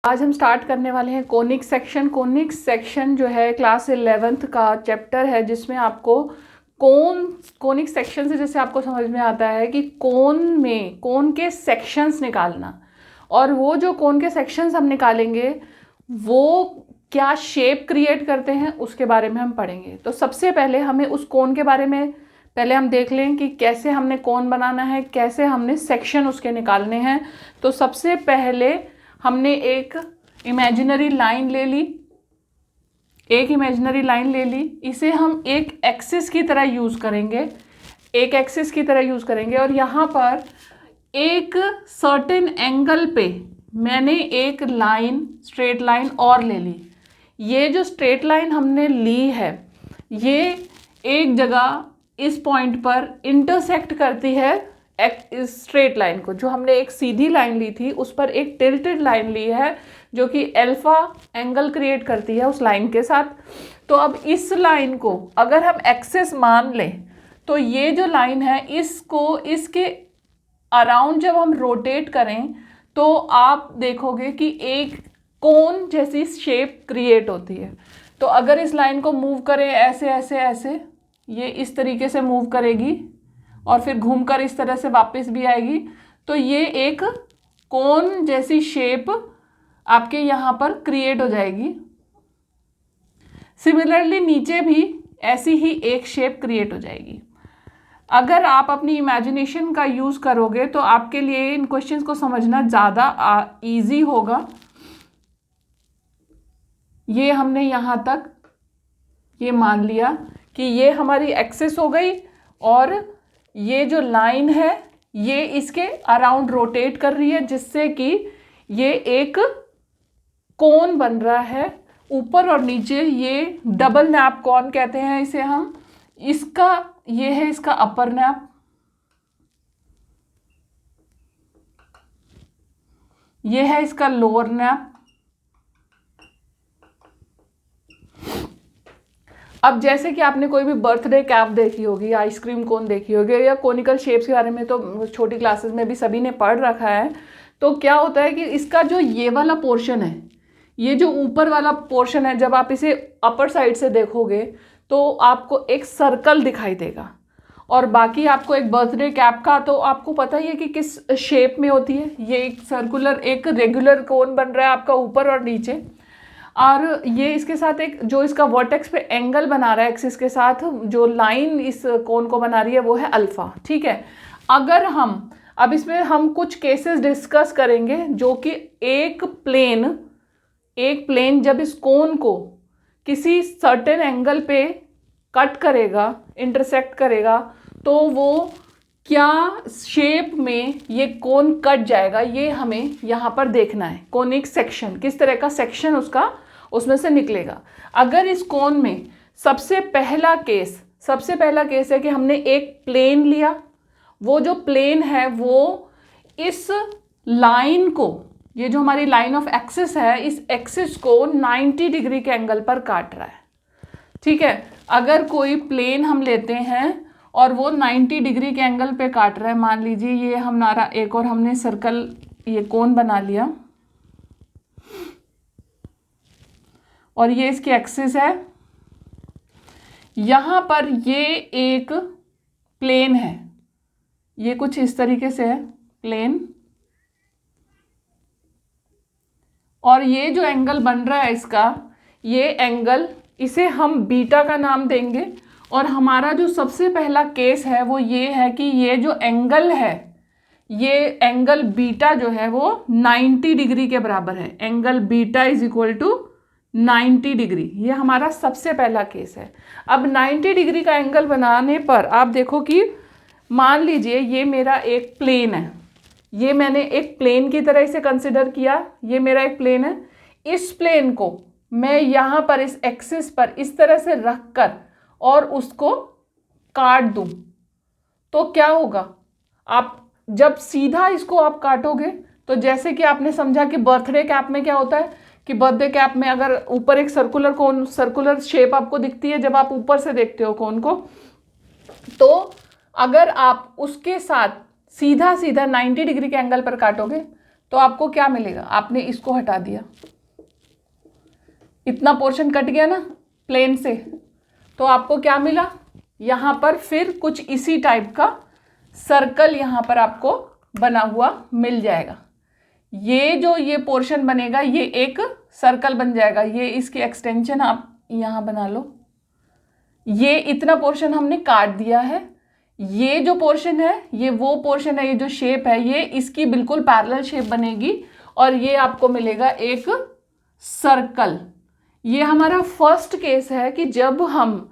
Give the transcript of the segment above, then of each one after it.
आज हम स्टार्ट करने वाले हैं कोनिक सेक्शन। कोनिक सेक्शन जो है क्लास 11th का चैप्टर है, जिसमें आपको कोनिक सेक्शन से जैसे आपको समझ में आता है कि कोन के सेक्शंस निकालना, और वो जो कोन के सेक्शंस हम निकालेंगे वो क्या शेप क्रिएट करते हैं उसके बारे में हम पढ़ेंगे। तो सबसे पहले हमें उस कोन के बारे में पहले हम देख लें कि कैसे हमने कोन बनाना है, कैसे हमने सेक्शन उसके निकालने हैं। तो सबसे पहले हमने एक इमेजिनरी लाइन ले ली, इसे हम एक एक्सिस की तरह यूज़ करेंगे, और यहाँ पर एक सर्टेन एंगल पे मैंने एक लाइन, स्ट्रेट लाइन और ले ली। ये जो स्ट्रेट लाइन हमने ली है ये एक जगह इस पॉइंट पर इंटरसेक्ट करती है इस स्ट्रेट लाइन को। जो हमने एक सीधी लाइन ली थी उस पर एक टिल्टेड लाइन ली है जो कि अल्फा एंगल क्रिएट करती है उस लाइन के साथ। तो अब इस लाइन को अगर हम एक्सिस मान लें तो ये जो लाइन है इसको इसके अराउंड जब हम रोटेट करें तो आप देखोगे कि एक कोन जैसी शेप क्रिएट होती है। तो अगर इस लाइन को मूव करें ऐसे ऐसे ऐसे, ये इस तरीके से मूव करेगी और फिर घूमकर इस तरह से वापस भी आएगी, तो ये एक कोन जैसी शेप आपके यहाँ पर क्रिएट हो जाएगी। सिमिलरली नीचे भी ऐसी ही एक शेप क्रिएट हो जाएगी। अगर आप अपनी इमेजिनेशन का यूज़ करोगे तो आपके लिए इन क्वेश्चंस को समझना ज़्यादा ईजी होगा। ये हमने यहाँ तक ये मान लिया कि ये हमारी एक्सिस हो गई, और ये जो लाइन है ये इसके अराउंड रोटेट कर रही है, जिससे कि ये एक कोन बन रहा है ऊपर और नीचे। ये डबल नैप कोन कहते हैं इसे हम। ये है इसका अपर नैप, ये है इसका लोअर नैप। अब जैसे कि आपने कोई भी बर्थडे कैप देखी होगी, आइसक्रीम कोन देखी होगी, या कोनिकल शेप्स के बारे में तो छोटी क्लासेस में भी सभी ने पढ़ रखा है। तो क्या होता है कि इसका जो ये वाला पोर्शन है, ये जो ऊपर वाला पोर्शन है, जब आप इसे अपर साइड से देखोगे तो आपको एक सर्कल दिखाई देगा, और बाकी आपको एक बर्थडे कैप का तो आपको पता ही है कि किस शेप में होती है। ये एक सर्कुलर, एक रेगुलर कोन बन रहा है आपका ऊपर और नीचे, और ये इसके साथ एक जो इसका वर्टेक्स पे एंगल बना रहा है एक्सिस के साथ, जो लाइन इस कोन को बना रही है वो है अल्फा। ठीक है। अगर हम अब इसमें हम कुछ केसेस डिस्कस करेंगे जो कि एक प्लेन जब इस कोन को किसी सर्टेन एंगल पे कट करेगा, इंटरसेक्ट करेगा, तो वो क्या शेप में ये कोन कट जाएगा, ये हमें यहाँ पर देखना है। कोनिक सेक्शन किस तरह का सेक्शन उसमें से निकलेगा। अगर इस कोन में सबसे पहला केस है कि हमने एक प्लेन लिया, वो जो प्लेन है वो इस लाइन को, ये जो हमारी लाइन ऑफ एक्सिस है, इस एक्सिस को 90 डिग्री के एंगल पर काट रहा है। ठीक है। अगर कोई प्लेन हम लेते हैं और वो 90 डिग्री के एंगल पे काट रहा है, मान लीजिए ये हमारा एक और हमने सर्कल, ये कोन बना लिया, और ये इसकी एक्सिस है। यहाँ पर ये एक प्लेन है, ये कुछ इस तरीके से है प्लेन, और ये जो एंगल बन रहा है इसका, ये एंगल, इसे हम बीटा का नाम देंगे। और हमारा जो सबसे पहला केस है वो ये है कि ये जो एंगल है, ये एंगल बीटा जो है वो 90 डिग्री के बराबर है। Angle beta is equal to 90 degree, ये हमारा सबसे पहला केस है। अब 90 डिग्री का एंगल बनाने पर आप देखो कि मान लीजिए ये मेरा एक प्लेन है, ये मैंने एक प्लेन की तरह इसे कंसिडर किया, ये मेरा एक प्लेन है। इस प्लेन को मैं यहाँ पर इस एक्सिस पर इस तरह से रख कर और उसको काट दूं, तो क्या होगा, आप जब सीधा इसको आप काटोगे तो जैसे कि आपने समझा कि बर्थडे कैप में क्या होता है कि बर्थडे कैप में अगर ऊपर एक सर्कुलर शेप आपको दिखती है जब आप ऊपर से देखते हो कोन को, तो अगर आप उसके साथ सीधा 90 डिग्री के एंगल पर काटोगे तो आपको क्या मिलेगा, आपने इसको हटा दिया, इतना पोर्शन कट गया ना प्लेन से, तो आपको क्या मिला, यहाँ पर फिर कुछ इसी टाइप का सर्कल यहाँ पर आपको बना हुआ मिल जाएगा। ये जो ये पोर्शन बनेगा ये एक सर्कल बन जाएगा, ये इसकी एक्सटेंशन आप यहाँ बना लो। ये इतना पोर्शन हमने काट दिया है, ये जो पोर्शन है ये वो पोर्शन है, ये जो शेप है ये इसकी बिल्कुल पैरेलल शेप बनेगी और ये आपको मिलेगा एक सर्कल। ये हमारा फर्स्ट केस है कि जब हम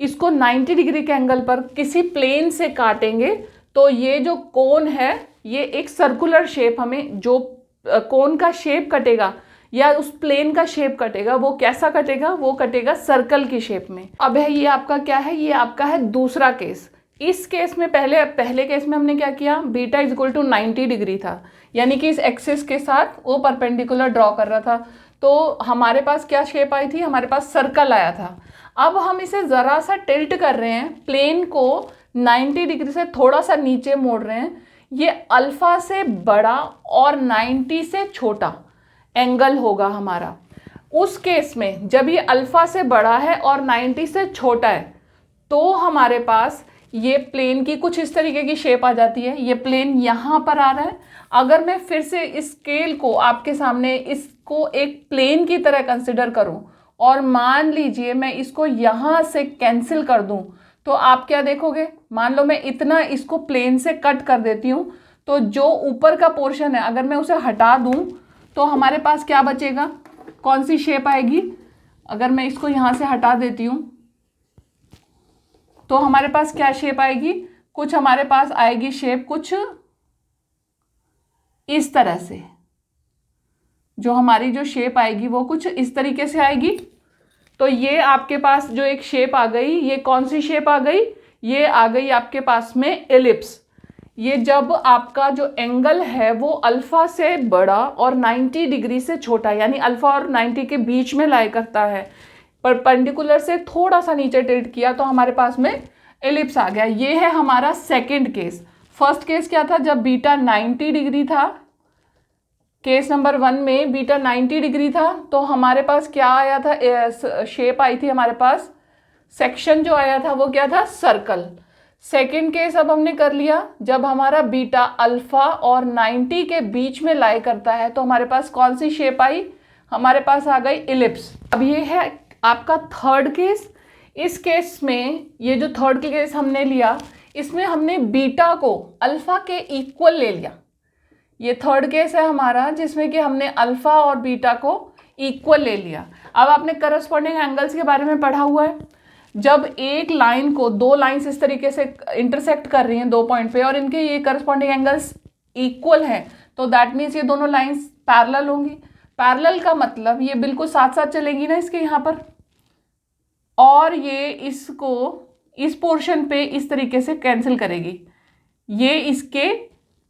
इसको 90 डिग्री के एंगल पर किसी प्लेन से काटेंगे तो ये जो कोन है ये एक सर्कुलर शेप, हमें जो कोन का शेप कटेगा या उस प्लेन का शेप कटेगा वो कैसा कटेगा, वो कटेगा सर्कल की शेप में। अब है ये आपका क्या है, ये आपका है दूसरा केस। इस केस में पहले केस में हमने क्या किया, beta is equal to 90 degree था, यानी कि इस एक्सिस के साथ वो परपेंडिकुलर ड्रॉ कर रहा था, तो हमारे पास क्या शेप आई थी, हमारे पास सर्कल आया था। अब हम इसे ज़रा सा टिल्ट कर रहे हैं, प्लेन को 90 डिग्री से थोड़ा सा नीचे मोड़ रहे हैं, ये अल्फ़ा से बड़ा और 90 से छोटा एंगल होगा हमारा। उस केस में जब ये अल्फ़ा से बड़ा है और 90 से छोटा है तो हमारे पास ये प्लेन की कुछ इस तरीके की शेप आ जाती है। ये प्लेन यहाँ पर आ रहा है, अगर मैं फिर से इस स्केल को आपके सामने इसको एक प्लेन की तरह कंसिडर करूँ और मान लीजिए मैं इसको यहाँ से कैंसिल कर दूँ, तो आप क्या देखोगे, मान लो मैं इतना इसको प्लेन से कट कर देती हूँ, तो जो ऊपर का पोर्शन है अगर मैं उसे हटा दूँ तो हमारे पास क्या बचेगा, कौन सी शेप आएगी। अगर मैं इसको यहाँ से हटा देती हूँ तो हमारे पास क्या शेप आएगी, कुछ हमारे पास आएगी शेप कुछ इस तरह से, जो हमारी जो शेप आएगी वो कुछ इस तरीके से आएगी। तो ये आपके पास जो एक शेप आ गई, ये कौन सी शेप आ गई, ये आ गई आपके पास में एलिप्स। ये जब आपका जो एंगल है वो अल्फ़ा से बड़ा और 90 डिग्री से छोटा, यानी अल्फ़ा और 90 के बीच में लाई करता है, परपेंडिकुलर से थोड़ा सा नीचे टिल्ट किया तो हमारे पास में एलिप्स आ गया। ये है हमारा सेकंड केस। फर्स्ट केस क्या था, जब बीटा 90 डिग्री था, केस नंबर 1 में बीटा 90 डिग्री था, तो हमारे पास क्या आया था, शेप आई थी हमारे पास, सेक्शन जो आया था वो क्या था, सर्कल। सेकंड केस अब हमने कर लिया, जब हमारा बीटा अल्फ़ा और 90 के बीच में लाई करता है तो हमारे पास कौन सी शेप आई, हमारे पास आ गई इलिप्स। अब ये है आपका थर्ड केस। इस केस में ये जो थर्ड केस हमने लिया, इसमें हमने बीटा को अल्फ़ा के इक्वल ले लिया। ये थर्ड केस है हमारा जिसमें कि हमने अल्फ़ा और बीटा को इक्वल ले लिया। अब आपने करस्पॉन्डिंग एंगल्स के बारे में पढ़ा हुआ है, जब एक लाइन को दो लाइंस इस तरीके से इंटरसेक्ट कर रही हैं दो पॉइंट पे और इनके ये करस्पॉन्डिंग एंगल्स इक्वल हैं, तो दैट मीन्स ये दोनों लाइंस पैरेलल होंगी। पैरेलल का मतलब ये बिल्कुल साथ साथ चलेंगी ना इसके यहाँ पर, और ये इसको इस पोर्शन पे इस तरीके से कैंसिल करेगी। ये इसके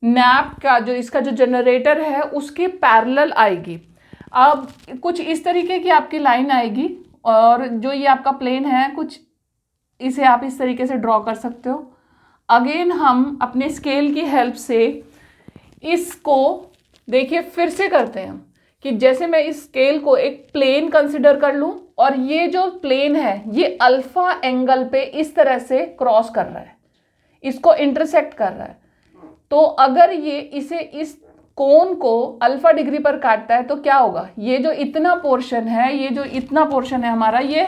नैप का जो इसका जो जनरेटर है उसके पैरेलल आएगी। अब कुछ इस तरीके की आपकी लाइन आएगी और जो ये आपका प्लेन है कुछ इसे आप इस तरीके से ड्रॉ कर सकते हो। अगेन हम अपने स्केल की हेल्प से इसको देखिए फिर से करते हैं कि जैसे मैं इस स्केल को एक प्लेन कंसिडर कर लूँ और ये जो प्लेन है ये अल्फ़ा एंगल पे इस तरह से क्रॉस कर रहा है, इसको इंटरसेक्ट कर रहा है। तो अगर ये इसे इस कोन को अल्फ़ा डिग्री पर काटता है तो क्या होगा, ये जो इतना पोर्शन है, ये जो इतना पोर्शन है हमारा ये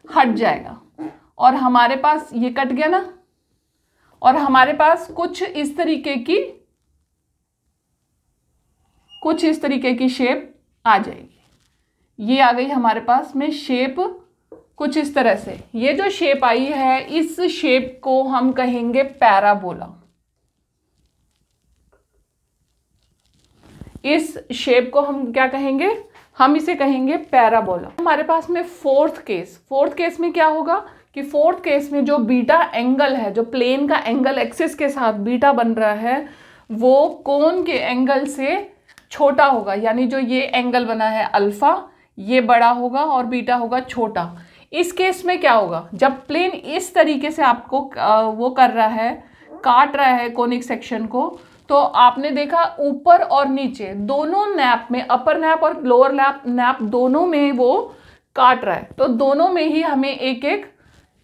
हट जाएगा और हमारे पास ये कट गया ना, और हमारे पास कुछ इस तरीके की शेप आ जाएगी। ये आ गई हमारे पास में शेप कुछ इस तरह से। ये जो शेप आई है इस शेप को हम कहेंगे पैराबोला। इस शेप को हम क्या कहेंगे, हम इसे कहेंगे पैराबोला। हमारे पास में फोर्थ केस में क्या होगा कि फोर्थ केस में जो बीटा एंगल है, जो प्लेन का एंगल एक्सिस के साथ बीटा बन रहा है वो कोन के एंगल से छोटा होगा, यानी जो ये एंगल बना है अल्फ़ा ये बड़ा होगा और बीटा होगा छोटा। इस केस में क्या होगा, जब प्लेन इस तरीके से आपको वो कर रहा है, काट रहा है कोनिक सेक्शन को, तो आपने देखा ऊपर और नीचे दोनों नैप में, अपर नैप और लोअर नैप दोनों में वो काट रहा है, तो दोनों में ही हमें एक एक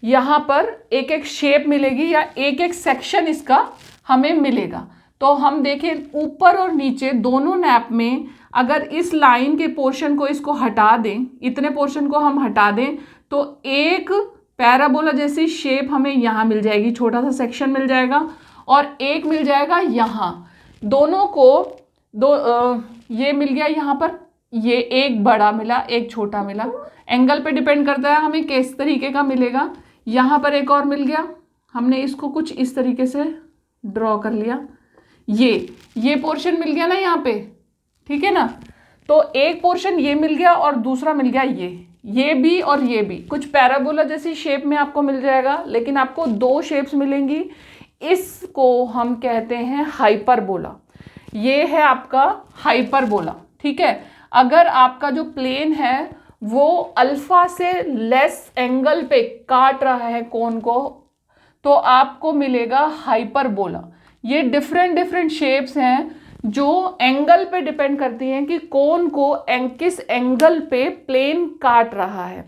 यहाँ पर एक एक शेप मिलेगी या एक एक सेक्शन इसका हमें मिलेगा। तो हम देखें ऊपर और नीचे दोनों नैप में अगर इस लाइन के पोर्शन को इसको हटा दें, इतने पोर्शन को हम हटा दें, तो एक पैराबोला जैसी शेप हमें यहाँ मिल जाएगी, छोटा सा सेक्शन मिल जाएगा, और एक मिल जाएगा यहाँ। दोनों को ये मिल गया यहाँ पर, ये एक बड़ा मिला एक छोटा मिला, एंगल पे डिपेंड करता है हमें किस तरीके का मिलेगा। यहाँ पर एक और मिल गया, हमने इसको कुछ इस तरीके से ड्रॉ कर लिया, ये पोर्शन मिल गया ना यहाँ पे, ठीक है ना। तो एक पोर्शन ये मिल गया और दूसरा मिल गया ये भी और ये भी, कुछ पैराबोला जैसी शेप में आपको मिल जाएगा, लेकिन आपको दो शेप्स मिलेंगी। इसको हम कहते हैं हाइपरबोला, ये है आपका हाइपरबोला, ठीक है। अगर आपका जो प्लेन है वो अल्फा से लेस एंगल पे काट रहा है कोन को, तो आपको मिलेगा हाइपरबोला। ये डिफरेंट शेप्स हैं जो एंगल पे डिपेंड करती हैं कि कोन को किस एंगल पे प्लेन काट रहा है।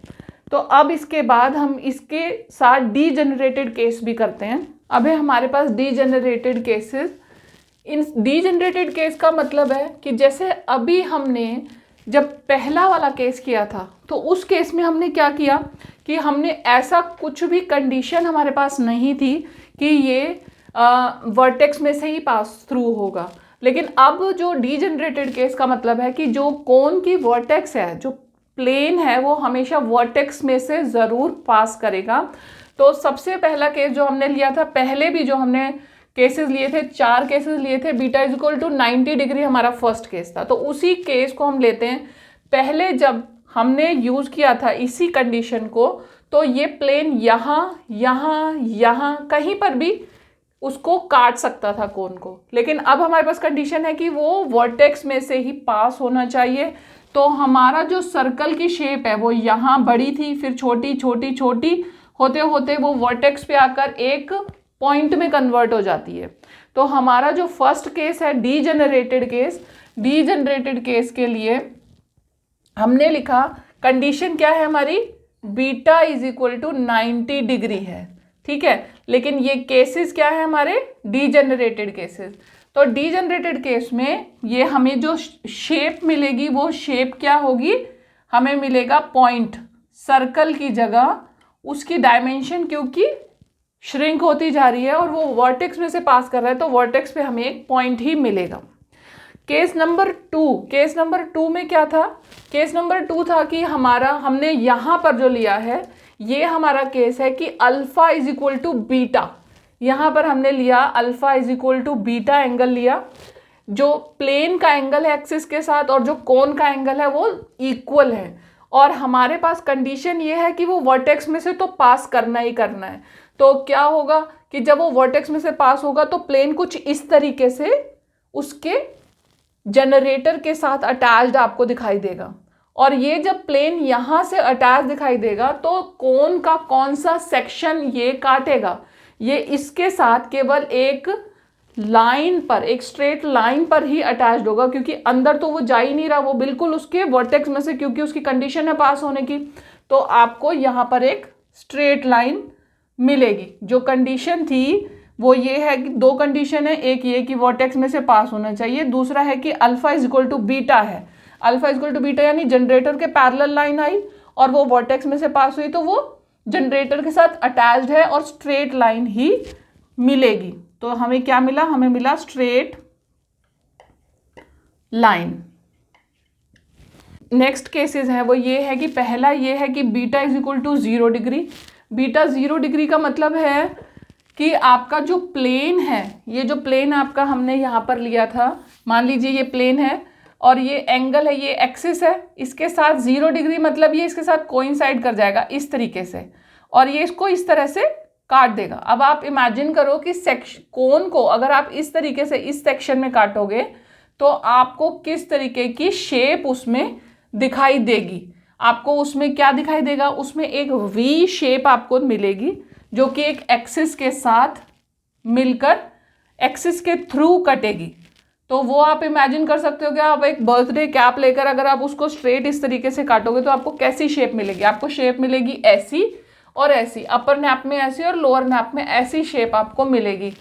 तो अब इसके बाद हम इसके साथ डीजेनरेटेड केस भी करते हैं। अब है हमारे पास डीजेनरेटेड केसेस। इन डीजेनरेटेड केस का मतलब है कि जैसे अभी हमने जब पहला वाला केस किया था, तो उस केस में हमने क्या किया कि हमने ऐसा कुछ भी कंडीशन हमारे पास नहीं थी कि ये वर्टेक्स में से ही पास थ्रू होगा। लेकिन अब जो डीजेनरेटेड केस का मतलब है कि जो कोन की वर्टेक्स है, जो प्लेन है, वो हमेशा वर्टेक्स में से ज़रूर पास करेगा। तो सबसे पहला केस जो हमने लिया था, पहले भी जो हमने केसेस लिए थे, 4 केसेस लिए थे, beta is equal to 90 degree हमारा फर्स्ट केस था। तो उसी केस को हम लेते हैं। पहले जब हमने यूज़ किया था इसी कंडीशन को, तो ये प्लेन यहाँ यहाँ यहाँ कहीं पर भी उसको काट सकता था कोन को, लेकिन अब हमारे पास कंडीशन है कि वो वर्टेक्स में से ही पास होना चाहिए। तो हमारा जो सर्कल की शेप है वो यहाँ बड़ी थी, फिर छोटी छोटी छोटी होते होते वो वर्टेक्स पे आकर एक पॉइंट में कन्वर्ट हो जाती है। तो हमारा जो फर्स्ट केस है डीजेनरेटेड केस, डीजेनरेटेड केस के लिए हमने लिखा कंडीशन क्या है हमारी, beta is equal to 90 degree है, ठीक है। लेकिन ये केसेस क्या है हमारे, डीजेनरेटेड केसेस। तो डीजेनरेटेड केस में ये हमें जो शेप मिलेगी वो शेप क्या होगी, हमें मिलेगा पॉइंट, सर्कल की जगह उसकी डायमेंशन क्योंकि श्रिंक होती जा रही है और वो वर्टेक्स में से पास कर रहा है, तो वर्टेक्स पे हमें एक पॉइंट ही मिलेगा। केस नंबर 2 में क्या था, केस नंबर 2 था कि हमने यहाँ पर जो लिया है, ये हमारा केस है कि alpha is equal to beta. यहाँ पर हमने लिया alpha is equal to beta angle लिया। जो प्लेन का एंगल है एक्सिस के साथ और जो कोन का एंगल है वो इक्वल है, और हमारे पास कंडीशन ये है कि वो वर्टेक्स में से तो पास करना ही करना है। तो क्या होगा कि जब वो वर्टेक्स में से पास होगा तो प्लेन कुछ इस तरीके से उसके जनरेटर के साथ अटैच्ड आपको दिखाई देगा, और ये जब प्लेन यहाँ से अटैच दिखाई देगा तो कोन का कौन सा सेक्शन ये काटेगा, ये इसके साथ केवल एक लाइन पर, एक स्ट्रेट लाइन पर ही अटैच्ड होगा, क्योंकि अंदर तो वो जा ही नहीं रहा, वो बिल्कुल उसके वर्टेक्स में से, क्योंकि उसकी कंडीशन है पास होने की। तो आपको यहाँ पर एक स्ट्रेट लाइन मिलेगी। जो कंडीशन थी वो ये है कि 2 कंडीशन है, एक ये कि वर्टेक्स में से पास होना चाहिए, दूसरा है कि alpha is equal to beta है। Alpha is equal to beta यानी जनरेटर के पैरेलल लाइन आई और वो वर्टेक्स में से पास हुई, तो वो जनरेटर के साथ अटैच्ड है और स्ट्रेट लाइन ही मिलेगी। तो हमें क्या मिला, हमें मिला स्ट्रेट लाइन। नेक्स्ट केसेस है वो ये है कि पहला ये है कि beta is equal to 0 degree. Beta 0 degree का मतलब है कि आपका जो प्लेन है, ये जो प्लेन आपका हमने यहाँ पर लिया था, मान लीजिए ये प्लेन है और ये एंगल है, ये एक्सिस है, इसके साथ 0 डिग्री मतलब ये इसके साथ कोइंसाइड कर जाएगा इस तरीके से, और ये इसको इस तरह से काट देगा। अब आप इमेजिन करो कि कोन को अगर आप इस तरीके से इस सेक्शन में काटोगे तो आपको किस तरीके की शेप उसमें दिखाई देगी। आपको उसमें क्या दिखाई देगा, उसमें एक वी शेप आपको मिलेगी जो कि एक एक्सिस के साथ मिलकर एक्सिस के थ्रू कटेगी। तो वो आप इमेजिन कर सकते हो कि आप एक बर्थडे कैप लेकर अगर आप उसको स्ट्रेट इस तरीके से काटोगे तो आपको कैसी शेप मिलेगी? आपको शेप मिलेगी ऐसी और ऐसी, अपर नैप में ऐसी और लोअर नैप में ऐसी शेप आपको मिलेगी।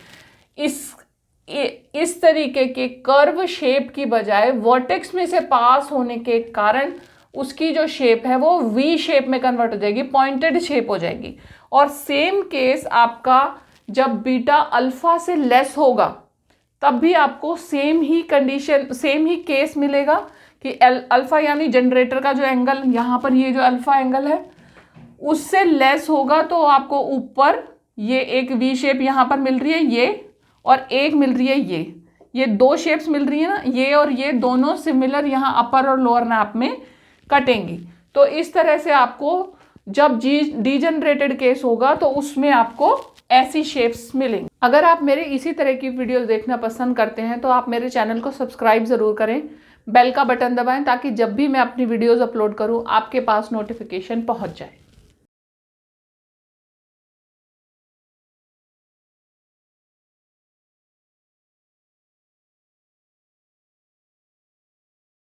इस तरीके के कर्व शेप की बजाय वर्टेक्स में से पास होने के कारण उसकी जो शेप है वो वी शेप में कन्वर्ट हो जाएगी, पॉइंटेड शेप हो जाएगी। और सेम केस आपका जब बीटा अल्फा से लेस होगा तब भी आपको सेम ही कंडीशन, सेम ही केस मिलेगा कि अल्फा यानी जनरेटर का जो एंगल यहाँ पर, ये जो अल्फा एंगल है उससे लेस होगा तो आपको ऊपर ये एक वी शेप यहाँ पर मिल रही है, ये और एक मिल रही है ये दो शेप्स मिल रही है ना, ये और ये दोनों सिमिलर यहाँ अपर और लोअर नैप में कटेंगी। तो इस तरह से आपको जब डीजनरेटेड केस होगा तो उसमें आपको ऐसी शेप्स मिलेंगी। अगर आप मेरे इसी तरह की वीडियोस देखना पसंद करते हैं तो आप मेरे चैनल को सब्सक्राइब ज़रूर करें, बेल का बटन दबाएं ताकि जब भी मैं अपनी वीडियोस अपलोड करूं आपके पास नोटिफिकेशन पहुंच जाए।